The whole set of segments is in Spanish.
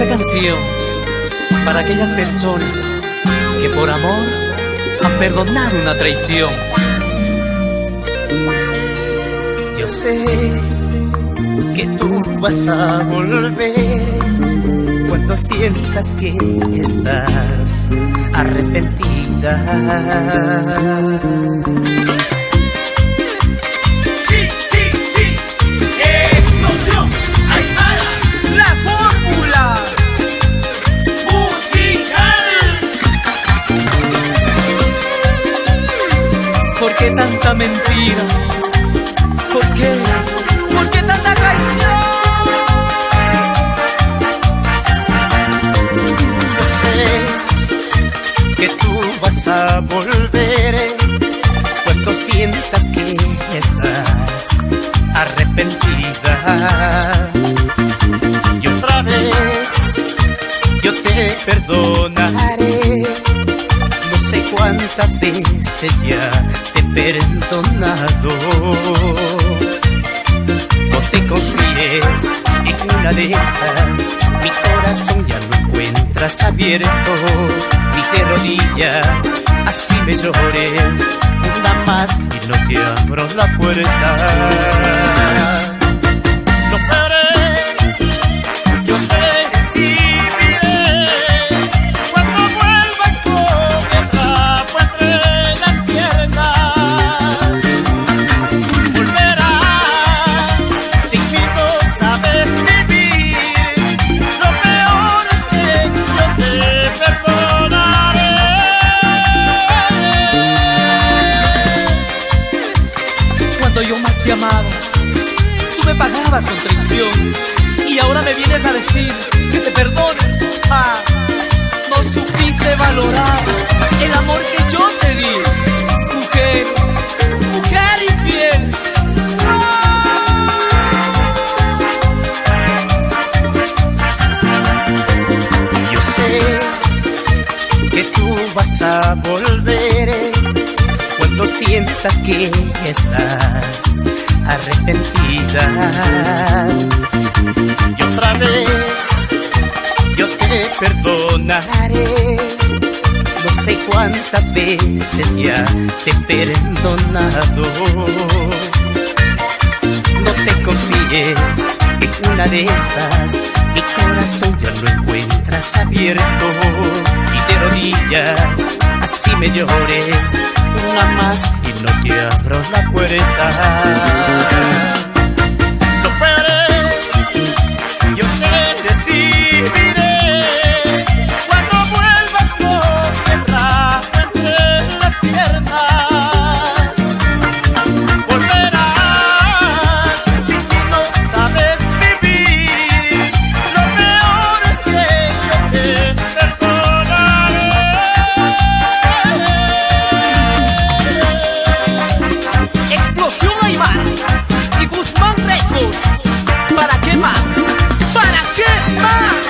Esta canción para aquellas personas que por amor han perdonado una traición. Yo sé que tú vas a volver cuando sientas que estás arrepentida. Sí, sí, sí, explosión Aymara, la fórmula musical. ¿Por qué tanta mentira? ¿Por qué? ¿Por qué tanta traición? Yo sé que tú vas a volver cuando sientas que estás arrepentida. Y otra vez yo te perdonaré. No sé cuántas veces ya te he perdonado. No te confíes en una de esas, mi corazón ya lo encuentras abierto. Ni de rodillas, así me llores una más y no te abro la puerta. No pares, yo te recibiré cuando vuelvas con el rabo entre las piernas. Volverás, sin mí no sabes vivir. Lo peor es que yo te perdonaré. Cuando yo más te amaba, tú me pagabas con traición, y ahora me vienes a decir que te perdone. Ah, no supiste valorar el amor que yo te di. Mujer, mujer infiel. Yo sé que tú vas a volver cuando sientas que estás arrepentida. Y otra vez yo te perdonaré. No sé cuántas veces ya te he perdonado. No te confíes en una de esas, mi corazón ya lo encuentras abierto. Y de rodillas, así me llores una más y no te abro la puerta. No puedes, yo te recibiré cuando vuelvas con el rabo entre las piernas. Volverás, si tú no sabes vivir. Lo peor es que yo te perdonaré. Explosión Aymara y Guzmán Records. ¿Para qué más? ¿Para qué más?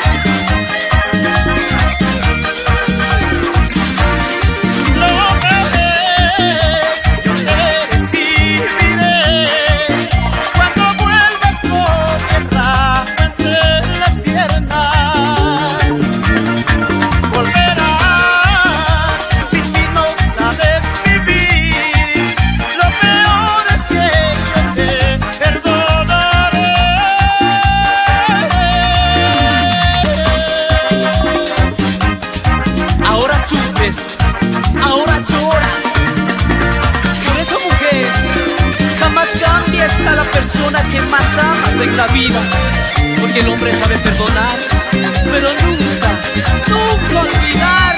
No puedes, yo te recibiré cuando vuelvas con el rabo entre las piernas. Volverás, sin mí no sabes vivir. Lo peor es que yo te perdonaré. Ahora sufres, ahora lloras. Por eso, mujer, jamás cambies a la persona que más amas en la vida. Porque el hombre sabe perdonar, pero nunca, nunca olvidar.